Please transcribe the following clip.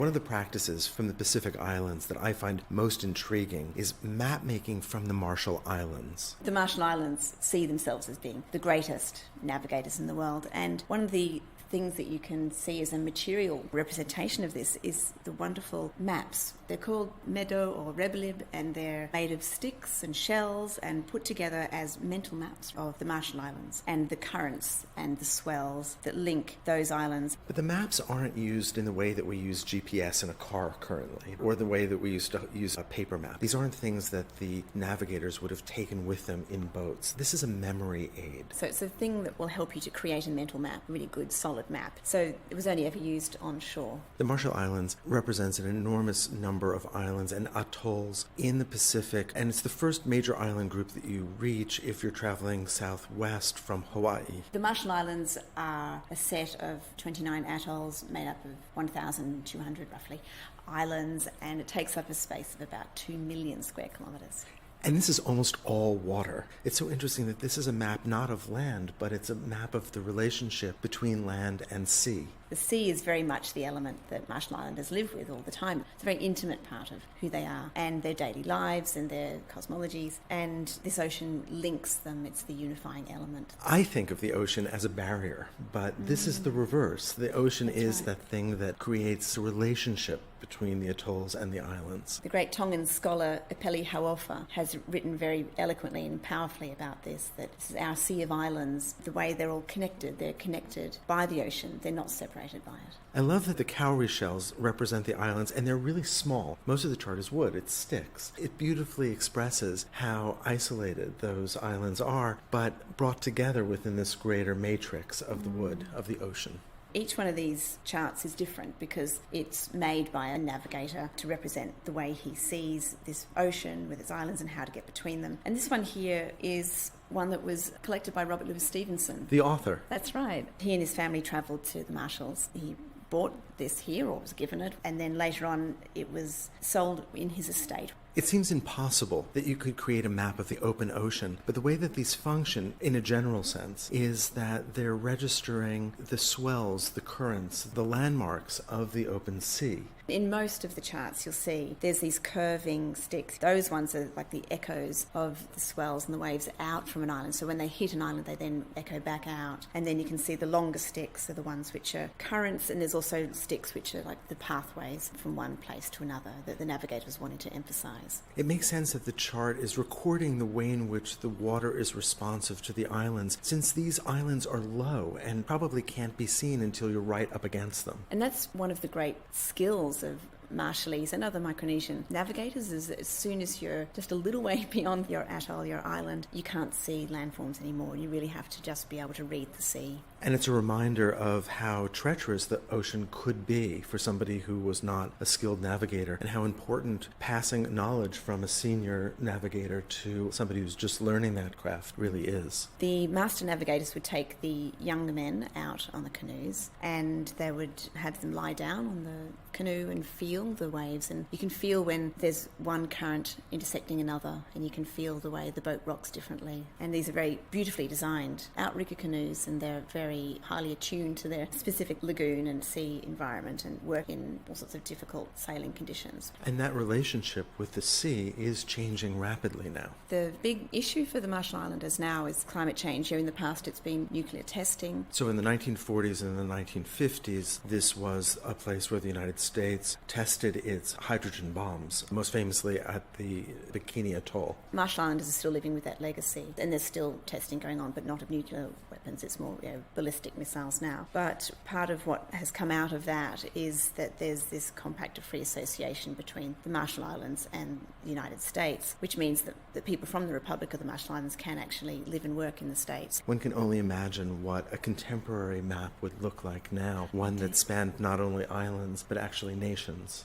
One of the practices from the Pacific Islands that I find most intriguing is map making from the Marshall Islands. The Marshall Islands see themselves as being the greatest navigators in the world, and one of the things that you can see as a material representation of this is the wonderful maps. They're called Medo or Rebelib, and they're made of sticks and shells and put together as mental maps of the Marshall Islands and the currents and the swells that link those islands. But the maps aren't used in the way that we use GPS in a car currently, or the way that we used to use a paper map. These aren't things that the navigators would have taken with them in boats. This is a memory aid. So it's a thing that will help you to create a mental map, a really good, solid map. So it was only ever used on shore. The Marshall Islands represents an enormous number of islands and atolls in the Pacific, and it's the first major island group that you reach if you're traveling southwest from Hawaii. The Marshall Islands are a set of 29 atolls made up of 1,200 roughly islands, and it takes up a space of about 2 million square kilometres. And this is almost all water. It's so interesting that this is a map not of land, but it's a map of the relationship between land and sea. The sea is very much the element that Marshall Islanders live with all the time. It's a very intimate part of who they are and their daily lives and their cosmologies. And this ocean links them. It's the unifying element. I think of the ocean as a barrier, but this is the reverse. The ocean That's is right. that thing that creates a relationship between the atolls and the islands. The great Tongan scholar Epeli Hauofa has written very eloquently and powerfully about this, that this is our sea of islands, the way they're all connected. They're connected by the ocean. They're not separated by it. I love that the cowrie shells represent the islands, and they're really small. Most of the chart is wood, it's sticks. It beautifully expresses how isolated those islands are, but brought together within this greater matrix of the wood, of the ocean. Each one of these charts is different because it's made by a navigator to represent the way he sees this ocean with its islands and how to get between them. And this one here is one that was collected by Robert Louis Stevenson. The author. That's right. He and his family travelled to the Marshalls. He bought this here, or was given it, and then later on it was sold in his estate. It seems impossible that you could create a map of the open ocean, but the way that these function, in a general sense, is that they're registering the swells, the currents, the landmarks of the open sea. In most of the charts you'll see there's these curving sticks. Those ones are like the echoes of the swells and the waves out from an island. So when they hit an island, they then echo back out. And then you can see the longer sticks are the ones which are currents, and there's also sticks which are like the pathways from one place to another that the navigators wanted to emphasize. It makes sense that the chart is recording the way in which the water is responsive to the islands, since these islands are low and probably can't be seen until you're right up against them. And that's one of the great skills of Marshallese and other Micronesian navigators, is that as soon as you're just a little way beyond your atoll, your island, you can't see landforms anymore. You really have to just be able to read the sea. And it's a reminder of how treacherous the ocean could be for somebody who was not a skilled navigator, and how important passing knowledge from a senior navigator to somebody who's just learning that craft really is. The master navigators would take the younger men out on the canoes, and they would have them lie down on the canoe and feel the waves. And you can feel when there's one current intersecting another, and you can feel the way the boat rocks differently. And these are very beautifully designed outrigger canoes, and they're very highly attuned to their specific lagoon and sea environment and work in all sorts of difficult sailing conditions. And that relationship with the sea is changing rapidly now. The big issue for the Marshall Islanders now is climate change. Here in the past it's been nuclear testing. So in the 1940s and the 1950s, this was a place where the United States tested its hydrogen bombs, most famously at the Bikini Atoll. Marshall Islanders are still living with that legacy, and there's still testing going on, but not of nuclear weapons. It's more ballistic missiles now. But part of what has come out of that is that there's this compact of free association between the Marshall Islands and the United States, which means that people from the Republic of the Marshall Islands can actually live and work in the States. One can only imagine what a contemporary map would look like now, one that spanned not only islands but actually nations.